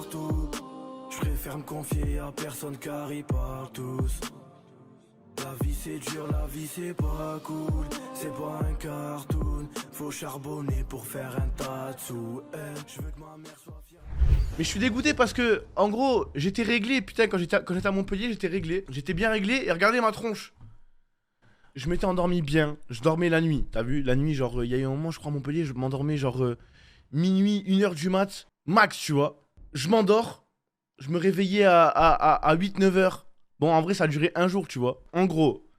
partout. Je préfère me confier à personne car ils parlent tous. La vie c'est dur, la vie c'est pas cool. C'est pas un cartoon. Faut charbonner pour faire un tas de sous. Je veux que ma mère soit fière. Mais je suis dégoûté parce que, en gros, j'étais réglé, putain, quand j'étais à Montpellier, j'étais réglé. J'étais bien réglé et regardez ma tronche. Je m'étais endormi bien, je dormais la nuit, t'as vu? La nuit, genre, il y a eu un moment, je crois, à Montpellier, je m'endormais genre minuit, 1h du mat, max, tu vois. Je m'endors, je me réveillais à 8-9h. Bon, en vrai, ça a duré un jour, tu vois. En gros,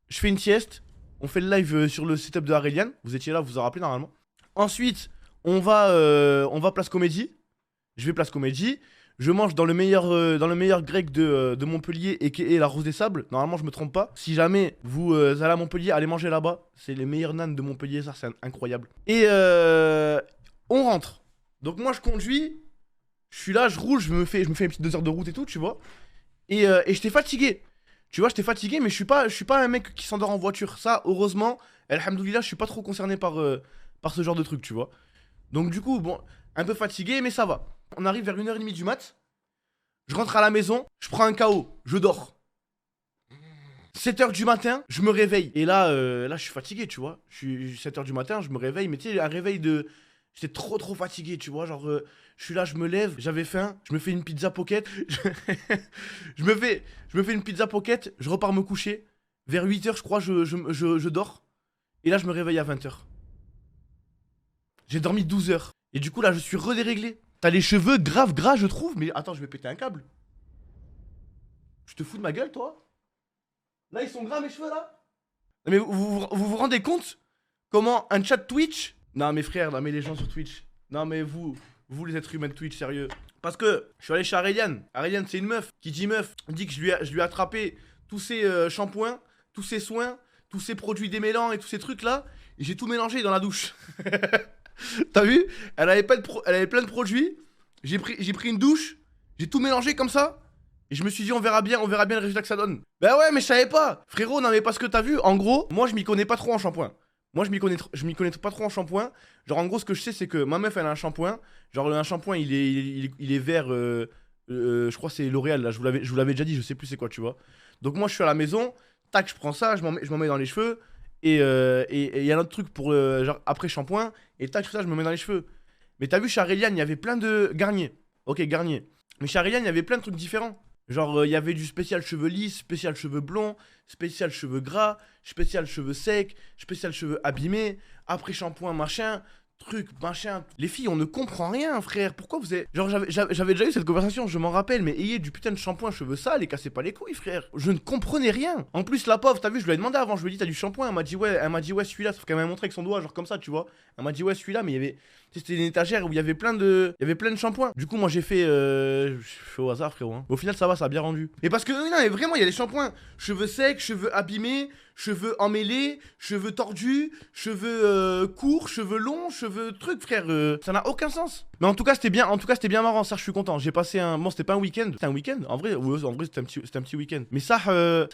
je fais une sieste, on fait le live sur le setup de Aurelian. Vous étiez là, vous vous en rappelez normalement. Ensuite, on va Place Comédie. Je vais Place Comédie. Je mange dans le meilleur grec de Montpellier et la Rose des Sables. Normalement, je me trompe pas. Si jamais vous allez à Montpellier, allez manger là-bas. C'est les meilleurs nanes de Montpellier, ça, c'est incroyable. Et on rentre. Donc moi, je conduis. Je suis là, je roule, je me fais une petite 2 heures de route et tout, tu vois. Et j'étais fatigué. Tu vois, j'étais fatigué, mais je suis pas un mec qui s'endort en voiture. Ça, heureusement, alhamdoulilah, je suis pas trop concerné par ce genre de truc, tu vois. Donc du coup, bon, un peu fatigué, mais ça va. On arrive vers 1h30 du mat. Je rentre à la maison, je prends un KO, je dors. 7h du matin, je me réveille. Et là, je suis fatigué, tu vois. Je suis 7h du matin, je me réveille. Mais tu sais, un réveil de... J'étais trop fatigué, tu vois. Genre, je suis là, je me lève, j'avais faim. Je me fais une pizza pocket. je me fais une pizza pocket, je repars me coucher. Vers 8h, je crois, je dors. Et là, je me réveille à 20h. J'ai dormi 12 heures. Et du coup, là, je suis redéréglé. T'as les cheveux grave gras, je trouve. Mais attends, je vais péter un câble. Je te fous de ma gueule, toi? Là, ils sont gras, mes cheveux, là? Mais vous rendez compte comment un chat Twitch... Non, mes frères, non, mais les gens sur Twitch. Non, mais vous les êtres humains de Twitch, sérieux. Parce que je suis allé chez Aurelian. Aurelian, c'est une meuf. Qui dit meuf, dit que je lui ai attrapé tous ses shampoings, tous ses soins, tous ses produits démêlants et tous ces trucs-là. Et j'ai tout mélangé dans la douche. T'as vu? Elle avait plein de produits. J'ai pris une douche. J'ai tout mélangé comme ça. Et je me suis dit, on verra bien le résultat que ça donne. Bah ouais, mais je savais pas. Frérot, non, mais parce que t'as vu, en gros, moi, je m'y connais pas trop en shampoing. Moi, je m'y connais pas trop en shampoing. Genre, en gros, ce que je sais, c'est que ma meuf, elle a un shampoing. Genre, un shampoing, il est vert. Je crois que c'est L'Oréal, là. Je vous l'avais déjà dit, je sais plus c'est quoi, tu vois. Donc, moi, je suis à la maison. Tac, je prends ça, je m'en mets dans les cheveux. Et il y a un autre truc pour genre après shampoing. Et tac, tout ça, je me mets dans les cheveux. Mais t'as vu, chez Aurelian, il y avait plein de Garnier. Ok, Garnier. Mais chez Aurelian, il y avait plein de trucs différents. Genre, il y avait du spécial cheveux lisses, spécial cheveux blonds, spécial cheveux gras, spécial cheveux secs, spécial cheveux abîmés, après shampoing, machin, truc, machin. Les filles, on ne comprend rien, frère. Pourquoi vous êtes... Genre, j'avais déjà eu cette conversation, je m'en rappelle, mais ayez du putain de shampoing cheveux sales et cassez pas les couilles, frère. Je ne comprenais rien. En plus, la pauvre, t'as vu, je lui ai demandé avant, je lui ai dit, t'as du shampoing? Elle m'a dit, ouais, celui-là, sauf qu'elle m'a montré avec son doigt, genre comme ça, tu vois. Elle m'a dit, ouais, celui-là, mais il y avait... C'était une étagère où il y avait plein de shampoings. Du coup, moi j'ai fait au hasard, frérot. Hein. Au final, ça va, ça a bien rendu. Mais parce que non, mais vraiment, il y a des shampoings. Cheveux secs, cheveux abîmés, cheveux emmêlés, cheveux tordus, cheveux courts, cheveux longs, cheveux trucs, frère. Ça n'a aucun sens. Mais en tout cas, c'était bien. C'était bien marrant. Ça, je suis content. J'ai passé un. Bon, c'était pas un week-end. C'était un week-end. En vrai, c'était un petit week-end. Mais ça,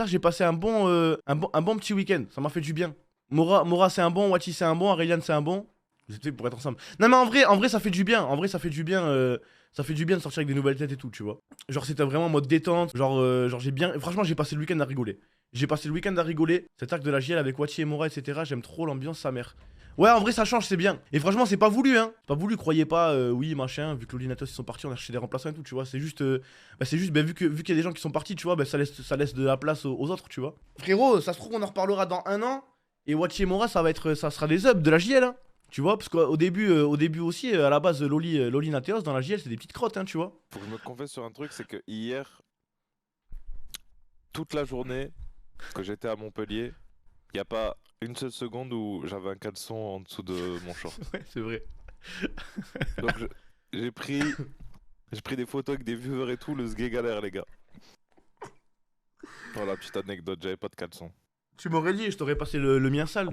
j'ai passé un bon petit week-end. Ça m'a fait du bien. Mora, c'est un bon. Wati, c'est un bon. Aurelian, c'est un bon. Vous êtes fait pour être ensemble. Non mais en vrai ça fait du bien. En vrai ça fait du bien. Ça fait du bien de sortir avec des nouvelles têtes et tout, tu vois. Genre c'était vraiment en mode détente. Genre j'ai bien. Franchement j'ai passé le week-end à rigoler. Cet arc de la JL avec Wati et Mora, etc. J'aime trop l'ambiance, sa mère. Ouais, en vrai ça change, c'est bien. Et franchement c'est pas voulu, hein. C'est pas voulu, croyez pas. Oui machin. Vu que l'Olinatos ils sont partis, on a cherché des remplaçants et tout, tu vois. C'est juste, vu qu'il y a des gens qui sont partis, tu vois, ça laisse de la place aux autres, tu vois. Frérot, ça se trouve on en reparlera dans un an. Et Wati et Mora ça sera des ubs de la JL, hein. Tu vois, parce qu'au début aussi, à la base, Loli Nateos dans la JL, c'est des petites crottes, hein, tu vois. Faut que je me confesse sur un truc, c'est que hier, toute la journée que j'étais à Montpellier, il n'y a pas une seule seconde où j'avais un caleçon en dessous de mon short. Ouais, c'est vrai. Donc j'ai pris des photos avec des viewers et tout, le sgé galère, les gars. Voilà, petite anecdote, j'avais pas de caleçon. Tu m'aurais dit, je t'aurais passé le mien sale.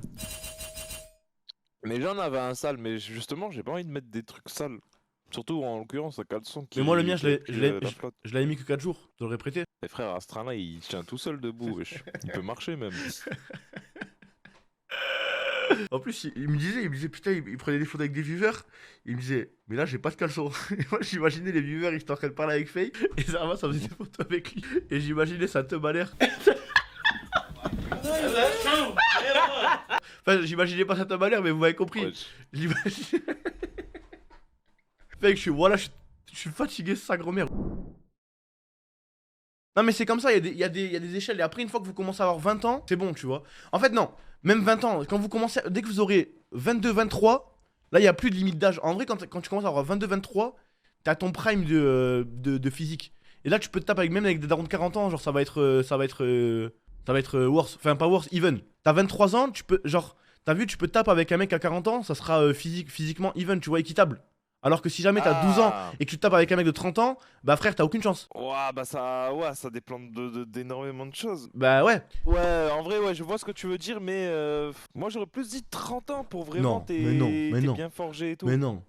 Mais j'en avais un sale, mais justement, j'ai pas envie de mettre des trucs sales. Surtout en l'occurrence, un caleçon qui. Mais moi, le mien, je flotte. l'avais mis que 4 jours. Je l'aurais prêté. Les frères, Astral, il tient tout seul debout, wesh. Il peut marcher même. En plus, il me disait, putain, il prenait des photos avec des viewers. Il me disait, mais là, j'ai pas de caleçon. Et moi, j'imaginais les viewers, ils étaient en train de parler avec Faye. Et ça faisait des photos avec lui. Et j'imaginais sa teub à l'air. Enfin, j'imaginais pas sa teub à l'air, mais vous m'avez compris. Ouais, J'imaginais. Fait que je suis fatigué, sa grand-mère. Non, mais c'est comme ça, il y a des échelles. Et après, une fois que vous commencez à avoir 20 ans, c'est bon, tu vois. En fait, non, même 20 ans, quand vous commencez, dès que vous aurez 22, 23, là, il n'y a plus de limite d'âge. En vrai, quand tu commences à avoir 22, 23, t'as ton prime de physique. Et là, tu peux te taper même avec des darons de 40 ans, genre, ça va être worse. Enfin, pas worse, even. T'as 23 ans, tu peux, genre, t'as vu, tu peux te taper avec un mec à 40 ans, ça sera physiquement even, tu vois, équitable. Alors que si jamais t'as 12 ans et que tu te tapes avec un mec de 30 ans, bah frère, t'as aucune chance. Ouah, bah ça dépend d'énormément de choses. Bah ouais. Ouais, en vrai, ouais, je vois ce que tu veux dire, mais moi j'aurais plus dit 30 ans pour vraiment Non, mais non, mais t'es non. bien forgé et tout. Mais non.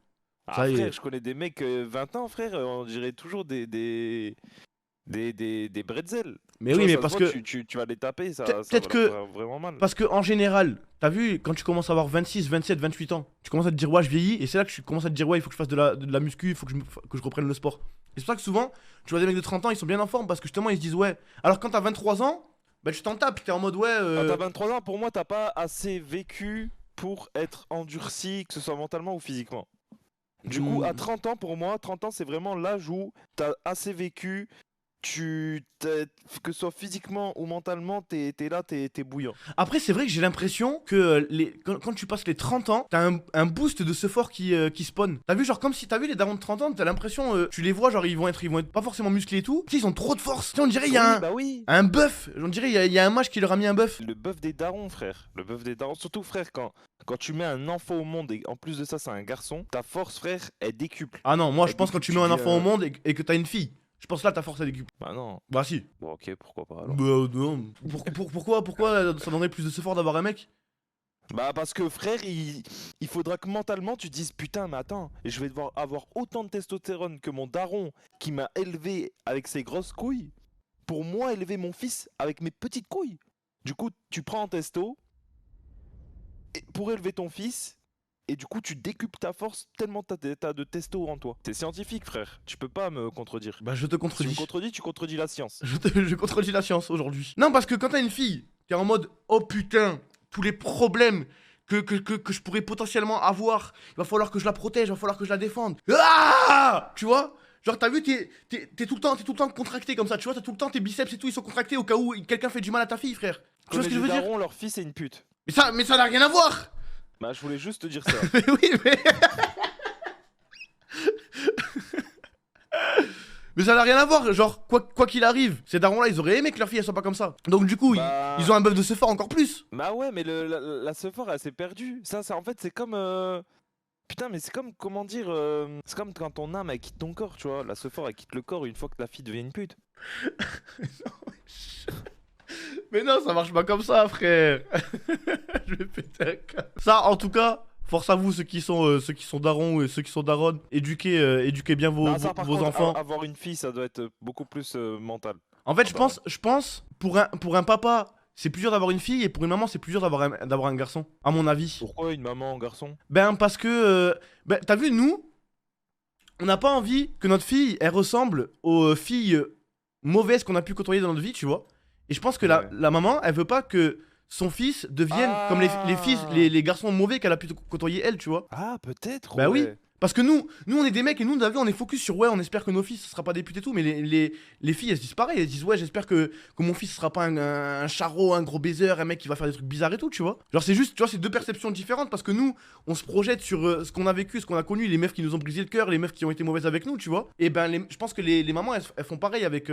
Ah ça y frère, est. je connais des mecs 20 ans, frère, on dirait toujours des bretzels. Mais Tu oui, vois, mais ça se parce voit, que. tu vas les taper, ça Peut-être va leur que. faire vraiment mal. Parce que en général, t'as vu, quand tu commences à avoir 26, 27, 28 ans, tu commences à te dire, ouais, je vieillis, et c'est là que tu commences à te dire, ouais, il faut que je fasse de la muscu, il faut que je reprenne le sport. Et c'est pour ça que souvent, tu vois des mecs de 30 ans, ils sont bien en forme, parce que justement, ils se disent, ouais. Alors quand t'as 23 ans, bah tu t'en tapes, t'es en mode, ouais. Quand t'as 23 ans, pour moi, t'as pas assez vécu pour être endurci, que ce soit mentalement ou physiquement. Du coup, à 30 ans, pour moi, 30 ans, c'est vraiment l'âge où t'as assez vécu, que ce soit physiquement ou mentalement, t'es là, t'es bouillant. Après, c'est vrai que j'ai l'impression que quand tu passes les 30 ans, t'as un boost de ce fort qui spawn. T'as vu, genre, comme si t'as vu les darons de 30 ans, t'as l'impression, tu les vois, genre, ils vont être pas forcément musclés et tout. Tu sais, ils ont trop de force. Tu sais, on dirait, il y a Oui, bah oui. un buff. On dirait, il y a un match qui leur a mis un buff. Le bœuf des darons, frère. Le bœuf des darons. Surtout, frère, quand tu mets un enfant au monde et en plus de ça, c'est un garçon, ta force, frère, elle décuple. Ah non, moi, je Elle pense quand tu décuple, mets un enfant au deviens- monde et que t'as une fille. Je pense là, ta force, elle décuple. Bah non. Bah si. Bon, ok, pourquoi pas alors. Bah non. Pourquoi ça donnerait plus de ce fort d'avoir un mec? Bah parce que frère, il faudra que mentalement tu te dises putain mais attends, je vais devoir avoir autant de testostérone que mon daron qui m'a élevé avec ses grosses couilles pour moi élever mon fils avec mes petites couilles. Du coup tu prends un testo pour élever ton fils et du coup tu décuples ta force tellement t'as de testo en toi. C'est scientifique frère, tu peux pas me contredire. Bah je te Si tu contredis. me contredis, tu contredis la science. Je contredis la science aujourd'hui. Non, parce que quand t'as une fille qui est en mode oh putain, tous les problèmes que je pourrais potentiellement avoir, il va falloir que je la protège, il va falloir que je la défende. Ah, tu vois? Genre t'as vu, t'es tout le temps contracté comme ça, tu vois, t'as tout le temps tes biceps et tout, ils sont contractés au cas où quelqu'un fait du mal à ta fille, frère. Tu vois ce que je veux dire? darons, leur fils est une pute. Mais ça n'a rien à voir. Bah je voulais juste te dire ça. Mais oui, mais... Mais ça n'a rien à voir, genre, quoi qu'il arrive, ces darons-là, ils auraient aimé que leur fille, elle soit pas comme ça. Donc du coup, Bah- ils ont un buff de ce fort encore plus. Bah ouais, mais la Sephora, elle s'est perdue. Ça, en fait, c'est comme... Putain, mais c'est comme, comment dire... C'est comme quand ton âme, elle quitte ton corps, tu vois. La Sephora, elle quitte le corps une fois que la fille devient une pute. Mais non, ça marche pas comme ça, frère. Je vais péter un câble. Ça, en tout cas, force à vous, ceux qui sont darons et ceux qui sont daronnes. Éduquez bien Non, ça, par vos contre, enfants. avoir une fille, ça doit être beaucoup plus mental. En fait, je pense, pour un papa, c'est plus dur d'avoir une fille, et pour une maman, c'est plus dur d'avoir un garçon, à mon avis. Pourquoi une maman, un garçon? Ben, parce que, t'as vu, nous, on n'a pas envie que notre fille, elle ressemble aux filles mauvaises qu'on a pu côtoyer dans notre vie, tu vois. Et je pense que Ouais. la maman, elle veut pas que son fils devienne comme les garçons mauvais qu'elle a pu côtoyer elle, tu vois. Ah, peut-être, Bah oui. ouais. Parce que nous on est des mecs et nous, on est focus sur ouais, on espère que nos fils, ce sera pas des putes et tout, mais les filles, elles se disent pareil, elles se disent ouais, j'espère que mon fils, ce sera pas un charreau, un gros baiser, un mec qui va faire des trucs bizarres et tout, tu vois. Genre, c'est juste, tu vois, c'est deux perceptions différentes parce que nous, on se projette sur ce qu'on a vécu, ce qu'on a connu, les meufs qui nous ont brisé le cœur, les meufs qui ont été mauvaises avec nous, tu vois. Et ben, je pense que les mamans, elles font pareil avec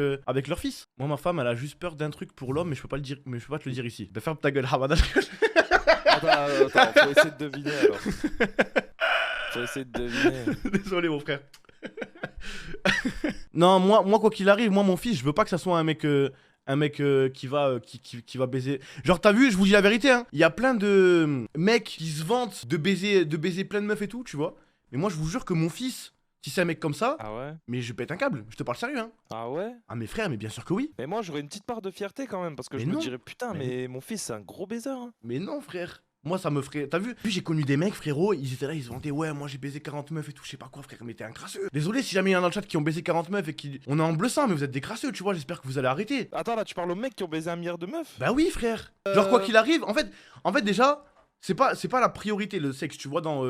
leur fils. Moi, ma femme, elle a juste peur d'un truc pour l'homme, mais je peux pas te le dire ici. Bah, ferme ta gueule, Hamada. Attends, faut essayer de deviner alors. Faut essayer de deviner. Désolé, mon frère. Non, moi, quoi qu'il arrive, moi, mon fils, je veux pas que ça soit un mec qui va baiser. Genre, t'as vu, je vous dis la vérité, hein. Il y a plein de mecs qui se vantent de baiser plein de meufs et tout, tu vois. Mais moi, je vous jure que mon fils, si c'est un mec comme ça, Ah ouais? mais je pète un câble. Je te parle sérieux, hein. Ah ouais? Ah, mes frères, mais bien sûr que oui. Mais moi, j'aurais une petite part de fierté quand même, parce que Mais je me non. dirais putain, Mais mais mon fils, c'est un gros baiser. Hein. Mais non, frère. Moi, ça me ferait. T'as vu? Puis j'ai connu des mecs, frérot, ils étaient là, ils se vantaient, ouais, moi j'ai baisé 40 meufs et tout, je sais pas quoi, frère, mais t'es un crasseux. Désolé si jamais il y en a dans le chat qui ont baisé 40 meufs et qui. On est en bleu sang, mais vous êtes des crasseux, tu vois, j'espère que vous allez arrêter. Attends, là, tu parles aux mecs qui ont baisé 1 milliard de meufs? Bah oui, frère. Genre, quoi qu'il arrive, en fait, déjà, c'est pas la priorité, le sexe, tu vois, dans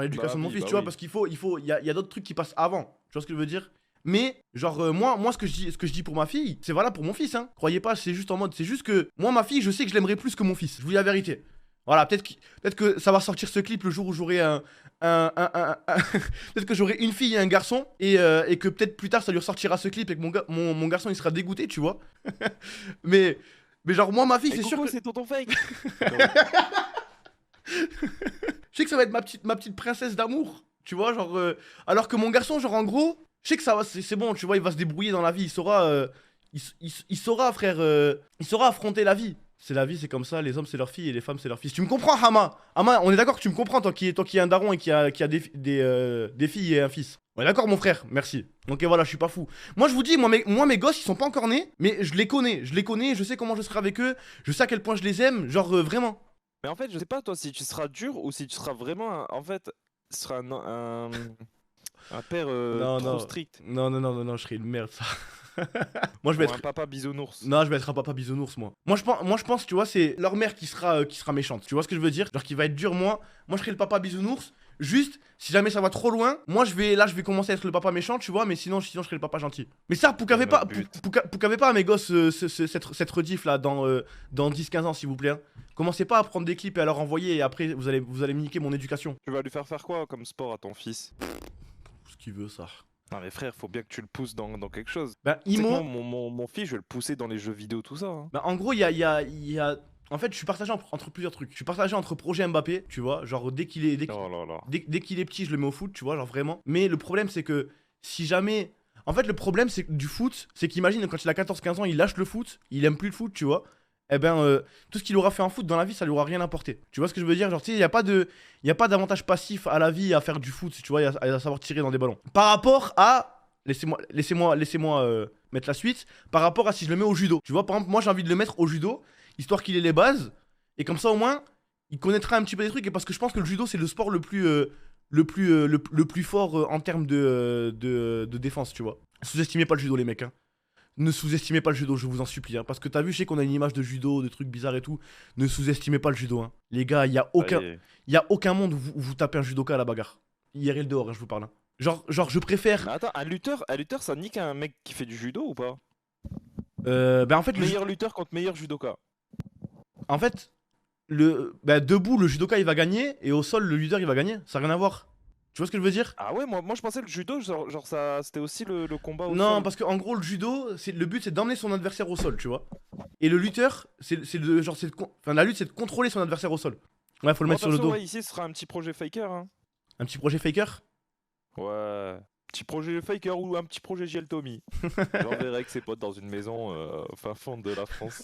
l'éducation de mon fils, tu vois, parce qu'il y a d'autres trucs qui passent avant. Tu vois ce que je veux dire? Mais, genre, moi ce que je dis pour ma fille, c'est valable pour mon fils, hein. Croyez pas, c'est juste en mode, c'est juste que, moi, ma fille, je sais que je l'aimerais plus que mon fils. Je vous dis la vérité. Voilà, peut-être que ça va sortir ce clip le jour où j'aurai peut-être que j'aurai une fille et un garçon, et que peut-être plus tard ça lui ressortira ce clip et que mon garçon il sera dégoûté, tu vois. mais genre, moi, ma fille, c'est sûr que. C'est tonton fake. Je sais que ça va être ma petite princesse d'amour, tu vois, genre. Alors que mon garçon, genre, en gros, je sais que ça va, c'est bon, tu vois, il va se débrouiller dans la vie, il saura. Il saura, frère. Il saura affronter la vie. C'est la vie, c'est comme ça, les hommes c'est leurs filles et les femmes c'est leurs fils. Tu me comprends, Hama? Hama, on est d'accord que tu me comprends, toi qui es un daron et qui a des filles et un fils. On est d'accord, mon frère, merci. Ok, voilà, je suis pas fou. Moi, je vous dis, moi mes gosses, ils sont pas encore nés, mais je les connais, je sais comment je serai avec eux, je sais à quel point je les aime, genre vraiment. Mais en fait, je sais pas, toi, si tu seras dur ou si tu seras vraiment. En fait, tu seras un père trop strict. Non, je serai une merde, ça. Moi je vais Ou être un papa bisounours. Non, je vais être un papa bisounours, moi. Moi je pense, tu vois, c'est leur mère qui sera méchante. Tu vois ce que je veux dire? Genre qui va être dur, moi je serai le papa bisounours. Juste, si jamais ça va trop loin, moi je vais commencer à être le papa méchant, tu vois, mais sinon je serai le papa gentil. Mais ça, poucavez pas à mes gosses cette rediff là dans 10-15 ans, s'il vous plaît. Hein. Commencez pas à prendre des clips et à leur envoyer et après vous allez me niquer mon éducation. Tu vas lui faire quoi comme sport à ton fils? Ce qu'il veut, ça. Non mais frère, faut bien que tu le pousses dans quelque chose. Bah, Moi, mon fils, je vais le pousser dans les jeux vidéo, tout ça. Hein. Bah, en gros, il y a... En fait, je suis partagé entre plusieurs trucs. Je suis partagé entre projet Mbappé, tu vois, genre dès qu'il est petit, je le mets au foot, tu vois, genre vraiment. Mais le problème, c'est que si jamais... En fait, le problème c'est du foot, c'est qu'imagine quand il a 14-15 ans, il lâche le foot, il aime plus le foot, tu vois. Eh ben, tout ce qu'il aura fait en foot dans la vie, ça lui aura rien apporté. Tu vois ce que je veux dire? Genre, tu sais, il n'y a pas d'avantage passif à la vie à faire du foot, tu vois, à savoir tirer dans des ballons. Par rapport à... Laissez-moi mettre la suite. Par rapport à si je le mets au judo. Tu vois, par exemple, moi j'ai envie de le mettre au judo, histoire qu'il ait les bases. Et comme ça, au moins, il connaîtra un petit peu des trucs. Et parce que je pense que le judo, c'est le sport le plus fort en termes de défense, tu vois. Sous-estimez pas le judo, les mecs, hein. Ne sous-estimez pas le judo, je vous en supplie. Hein, parce que t'as vu, je sais qu'on a une image de judo, de trucs bizarres et tout. Ne sous-estimez pas le judo. Hein. Les gars, il y a aucun monde où vous tapez un judoka à la bagarre. IRL dehors, hein, je vous parle. Hein. Genre, je préfère. Mais attends, un lutteur, ça nique un mec qui fait du judo ou pas? Bah en fait, meilleur lutteur contre meilleur judoka. En fait, debout, le judoka il va gagner et au sol, le lutteur il va gagner. Ça n'a rien à voir. Tu vois ce que je veux dire? Ah ouais, moi je pensais que le judo, genre ça, c'était aussi le combat au sol. Non, parce qu'en gros, le judo, le but c'est d'emmener son adversaire au sol, tu vois. Et le lutteur, la lutte c'est de contrôler son adversaire au sol. Ouais, faut le mettre sur le dos. Ouais, ici ce sera un petit projet faker. Hein. Un petit projet faker? Ouais. Petit projet faker ou un petit projet JL Tommy. J'enverrai avec ses potes dans une maison au fin fond de la France.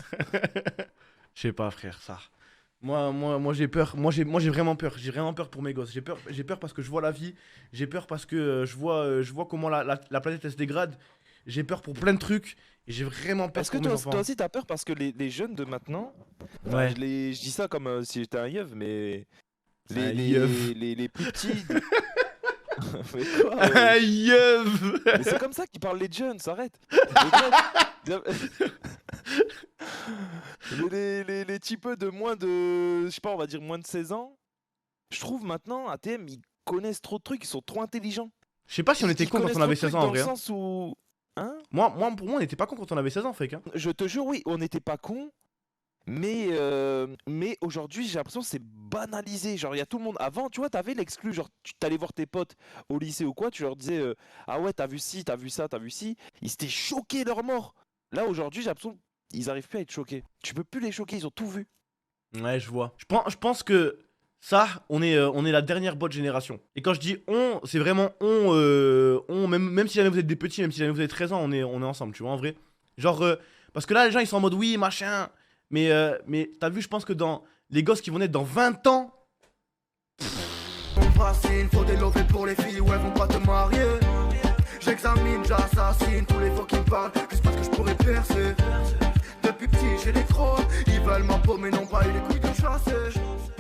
Je sais pas, frère, ça. Moi j'ai peur. Moi j'ai vraiment peur. J'ai vraiment peur pour mes gosses. J'ai peur parce que je vois la vie. J'ai peur parce que je vois comment la planète elle se dégrade. J'ai peur pour plein de trucs. Et j'ai vraiment peur pour mes enfants. Toi aussi t'as peur parce que les jeunes de maintenant. Ouais. Je dis ça comme si j'étais un yeuf, mais. Les plus petits. Mais quoi, un yeuf. Mais c'est comme ça qu'ils parlent les jeunes, s'arrête. Les types de moins de, je sais pas, on va dire moins de 16 ans, je trouve maintenant, ATM, ils connaissent trop de trucs, ils sont trop intelligents. Je sais pas si on était con quand on avait 16 ans en vrai. Dans le sens où... Hein? Pour moi, on était pas con quand on avait 16 ans, fake. Hein. Je te jure, oui, on n'était pas con. Mais aujourd'hui, j'ai l'impression que c'est banalisé. Genre, il y a tout le monde. Avant, tu vois, t'avais l'exclu. Genre, tu t'allais voir tes potes au lycée ou quoi. Tu leur disais ah ouais, t'as vu ci, t'as vu ça, t'as vu ci. Ils étaient choqués leur mort. Là, aujourd'hui, j'ai l'impression qu'ils arrivent plus à être choqués. Tu peux plus les choquer, ils ont tout vu. Ouais, je vois. Je pense que ça, on est la dernière bonne génération. Et quand je dis on, c'est vraiment on même si jamais vous êtes des petits, même si jamais vous avez 13 ans, on est ensemble, tu vois, en vrai. Genre, parce que là, les gens, ils sont en mode oui, machin. Mais t'as vu, je pense que dans les gosses qui vont naître dans 20 ans. On fascine, faut des lovés pour les filles où elles vont pas te marier. J'examine, j'assassine tous les faux qui me parlent, juste parce que je pourrais percer. Depuis petit, j'ai des trolls, ils veulent ma peau, mais non pas eu les couilles de chassé.